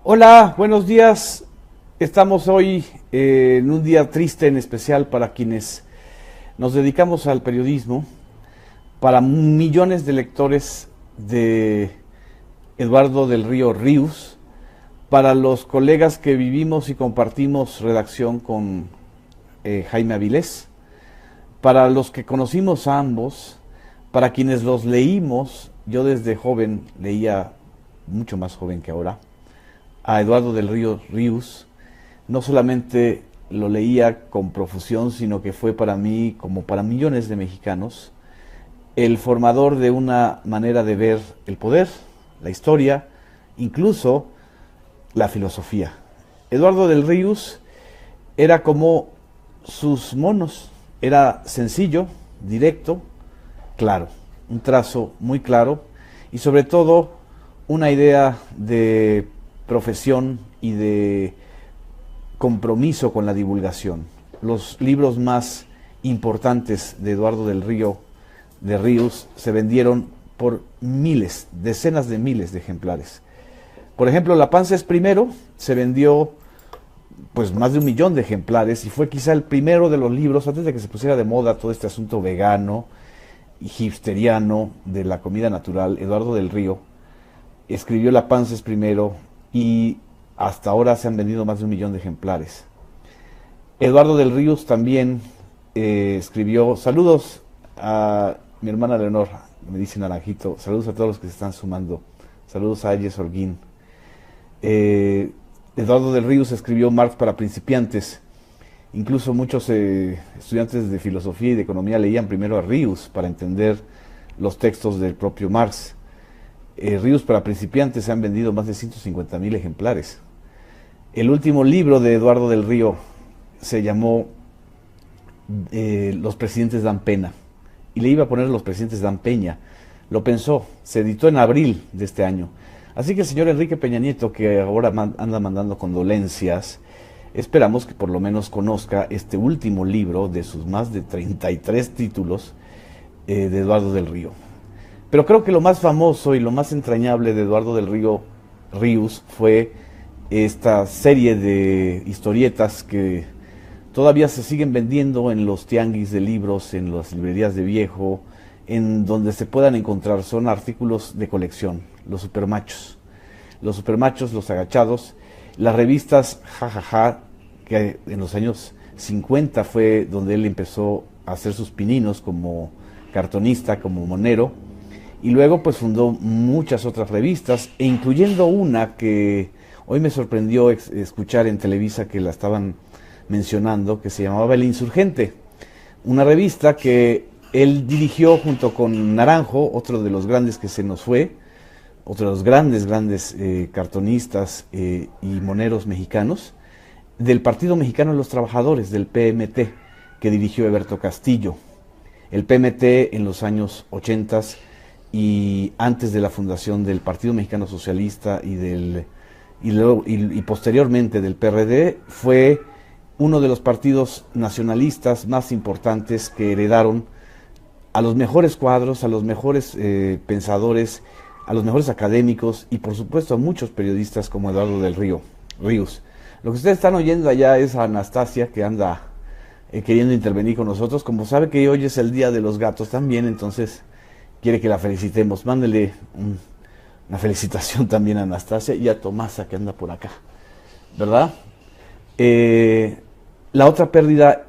Hola, buenos días. Estamos hoy en un día triste, en especial para quienes nos dedicamos al periodismo, para millones de lectores de Eduardo del Río Ríos, para los colegas que vivimos y compartimos redacción con Jaime Avilés, para los que conocimos a ambos, para quienes los leímos. Yo desde joven leía, mucho más joven que ahora, a Eduardo del Río Ríos. No solamente lo leía con profusión, sino que fue para mí, como para millones de mexicanos, el formador de una manera de ver el poder, la historia, incluso la filosofía. Eduardo del Ríos era como sus monos, era sencillo, directo, claro, un trazo muy claro y sobre todo una idea de profesión y de compromiso con la divulgación. Los libros más importantes de Eduardo del Río de Ríos se vendieron por miles, decenas de miles de ejemplares. Por ejemplo, La panza es primero, se vendió pues más de 1 millón de ejemplares y fue quizá el primero de los libros, antes de que se pusiera de moda todo este asunto vegano y hipsteriano de la comida natural. Eduardo del Río escribió La panza es primero y hasta ahora se han vendido más de 1 millón de ejemplares. Eduardo del Ríos también escribió, saludos a mi hermana Leonor, me dice Naranjito, saludos a todos los que se están sumando, saludos a Ayes Holguín. Eduardo del Ríos escribió Marx para principiantes. Incluso muchos estudiantes de filosofía y de economía leían primero a Ríos para entender los textos del propio Marx. Ríos para principiantes se han vendido más de 150,000 ejemplares. El último libro de Eduardo del Río se llamó Los presidentes dan pena, y le iba a poner Los presidentes dan peña. Lo pensó, se editó en abril de este año. Así que el señor Enrique Peña Nieto, que ahora anda mandando condolencias, esperamos que por lo menos conozca este último libro de sus más de 33 títulos de Eduardo del Río. Pero creo que lo más famoso y lo más entrañable de Eduardo del Río Ríos fue esta serie de historietas que todavía se siguen vendiendo en los tianguis de libros, en las librerías de viejo, en donde se puedan encontrar. Son artículos de colección, los supermachos, los agachados, las revistas Jajaja, que en los años 50 fue donde él empezó a hacer sus pininos como cartonista, como monero, y luego pues fundó muchas otras revistas, e incluyendo una que hoy me sorprendió escuchar en Televisa que la estaban mencionando, que se llamaba El Insurgente, una revista que él dirigió junto con Naranjo, otro de los grandes que se nos fue, otro de los grandes cartonistas y moneros mexicanos, del Partido Mexicano de los Trabajadores, del PMT, que dirigió Eberto Castillo. El PMT en los años 80 y antes de la fundación del Partido Mexicano Socialista y posteriormente del PRD, fue uno de los partidos nacionalistas más importantes que heredaron a los mejores cuadros, a los mejores pensadores, a los mejores académicos y por supuesto a muchos periodistas como Eduardo del Ríos. Lo que ustedes están oyendo allá es a Anastasia, que anda queriendo intervenir con nosotros. Como sabe que hoy es el Día de los Gatos también, entonces quiere que la felicitemos. Mándele una felicitación también a Anastasia y a Tomasa, que anda por acá, ¿verdad? La otra pérdida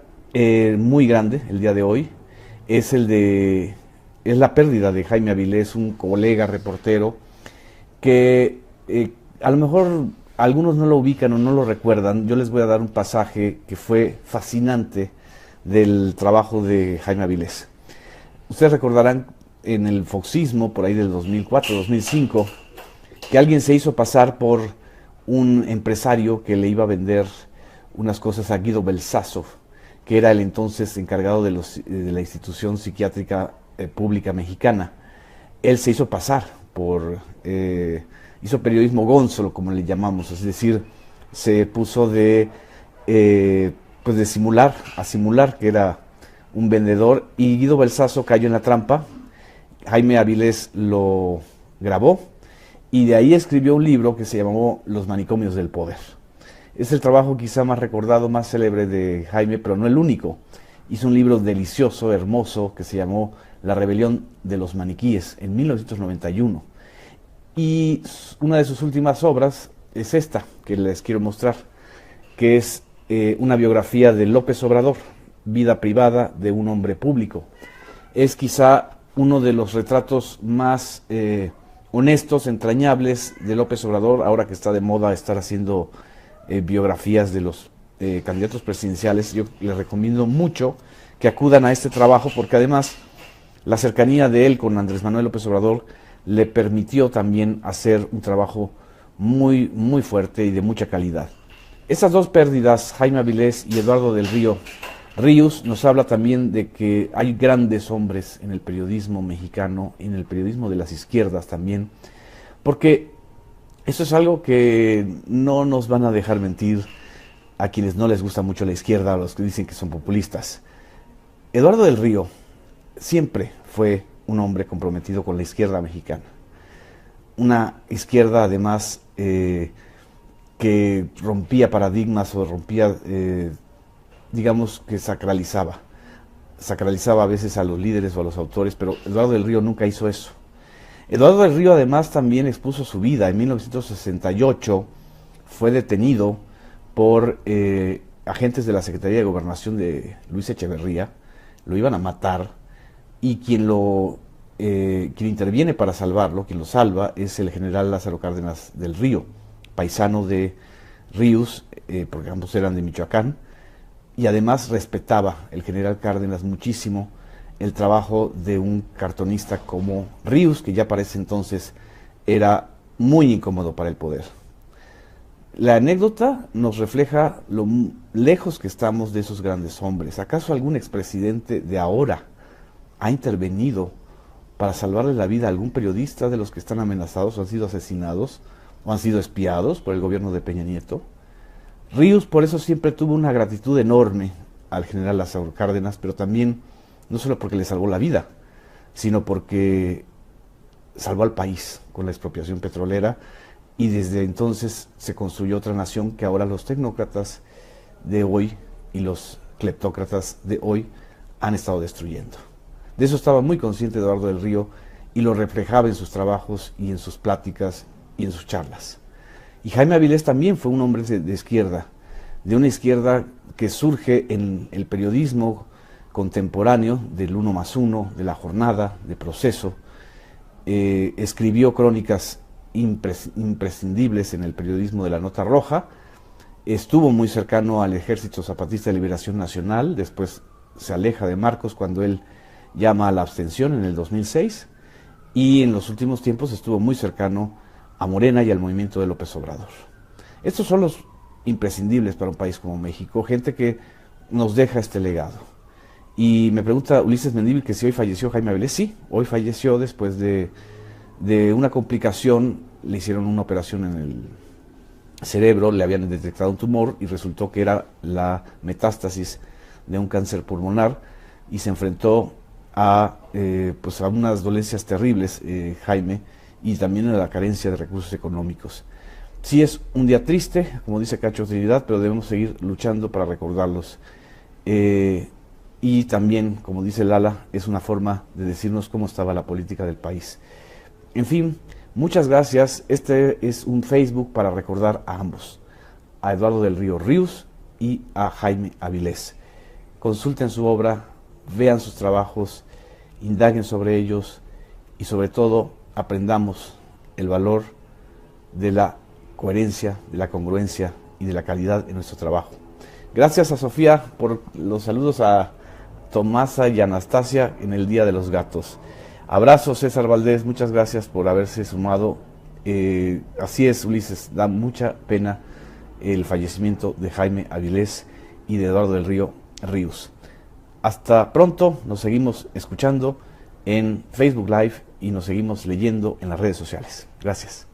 muy grande el día de hoy es la pérdida de Jaime Avilés, un colega reportero que a lo mejor algunos no lo ubican o no lo recuerdan. Yo les voy a dar un pasaje que fue fascinante del trabajo de Jaime Avilés. Ustedes recordarán en el foxismo, por ahí del 2004, 2005, que alguien se hizo pasar por un empresario que le iba a vender unas cosas a Guido Belsazo, que era el entonces encargado de la institución psiquiátrica pública mexicana. Él se hizo pasar hizo periodismo gonzolo, como le llamamos, es decir, se puso de simular que era un vendedor, y Guido Belsazo cayó en la trampa. Jaime Avilés lo grabó y de ahí escribió un libro que se llamó Los manicomios del poder. Es el trabajo quizá más recordado, más célebre de Jaime, pero no el único. Hizo un libro delicioso, hermoso, que se llamó La rebelión de los maniquíes, en 1991. Y una de sus últimas obras es esta, que les quiero mostrar, que es una biografía de López Obrador, Vida privada de un hombre público. Es quizá uno de los retratos más honestos, entrañables de López Obrador, ahora que está de moda estar haciendo biografías de los candidatos presidenciales. Yo les recomiendo mucho que acudan a este trabajo, porque además la cercanía de él con Andrés Manuel López Obrador le permitió también hacer un trabajo muy, muy fuerte y de mucha calidad. Esas dos pérdidas, Jaime Avilés y Eduardo del Río Ríos, nos habla también de que hay grandes hombres en el periodismo mexicano, en el periodismo de las izquierdas también, porque eso es algo que no nos van a dejar mentir a quienes no les gusta mucho la izquierda, a los que dicen que son populistas. Eduardo del Río siempre fue un hombre comprometido con la izquierda mexicana. Una izquierda además que rompía paradigmas o rompía, digamos que sacralizaba a veces a los líderes o a los autores, pero Eduardo del Río nunca hizo eso. Eduardo del Río además también expuso su vida. En 1968 fue detenido por agentes de la Secretaría de Gobernación de Luis Echeverría. Lo iban a matar, y quien interviene para salvarlo, quien lo salva, es el general Lázaro Cárdenas del Río, paisano de Ríos, porque ambos eran de Michoacán, y además respetaba el general Cárdenas muchísimo el trabajo de un cartonista como Ríos, que ya para ese entonces era muy incómodo para el poder. La anécdota nos refleja lo lejos que estamos de esos grandes hombres. ¿Acaso algún expresidente de ahora ha intervenido para salvarle la vida a algún periodista de los que están amenazados o han sido asesinados o han sido espiados por el gobierno de Peña Nieto? Ríos por eso siempre tuvo una gratitud enorme al general Lázaro Cárdenas, pero también no solo porque le salvó la vida, sino porque salvó al país con la expropiación petrolera, y desde entonces se construyó otra nación que ahora los tecnócratas de hoy y los cleptócratas de hoy han estado destruyendo. De eso estaba muy consciente Eduardo del Río y lo reflejaba en sus trabajos y en sus pláticas y en sus charlas. Y Jaime Avilés también fue un hombre de izquierda, de una izquierda que surge en el periodismo contemporáneo del 1+1, de La Jornada, de Proceso. Escribió crónicas imprescindibles en el periodismo de La Nota Roja, estuvo muy cercano al Ejército Zapatista de Liberación Nacional, después se aleja de Marcos cuando él llama a la abstención en el 2006, y en los últimos tiempos estuvo muy cercano a Morena y al movimiento de López Obrador. Estos son los imprescindibles para un país como México, gente que nos deja este legado. Y me pregunta Ulises Mendívil que si hoy falleció Jaime Avilés. Sí, hoy falleció después de una complicación. Le hicieron una operación en el cerebro, le habían detectado un tumor y resultó que era la metástasis de un cáncer pulmonar, y se enfrentó a unas dolencias terribles, Jaime, y también a la carencia de recursos económicos. Sí, es un día triste, como dice Cacho Trinidad, pero debemos seguir luchando para recordarlos. Y también, como dice Lala, es una forma de decirnos cómo estaba la política del país. En fin, muchas gracias. Este es un Facebook para recordar a ambos, a Eduardo del Río Ríos y a Jaime Avilés. Consulten su obra, vean sus trabajos, indaguen sobre ellos y sobre todo aprendamos el valor de la coherencia, de la congruencia y de la calidad en nuestro trabajo. Gracias a Sofía por los saludos, a Tomasa y Anastasia en el Día de los Gatos. Abrazos, César Valdés, muchas gracias por haberse sumado. Así es, Ulises, da mucha pena el fallecimiento de Jaime Avilés y de Eduardo del Río Ríos. Hasta pronto, nos seguimos escuchando en Facebook Live y nos seguimos leyendo en las redes sociales. Gracias.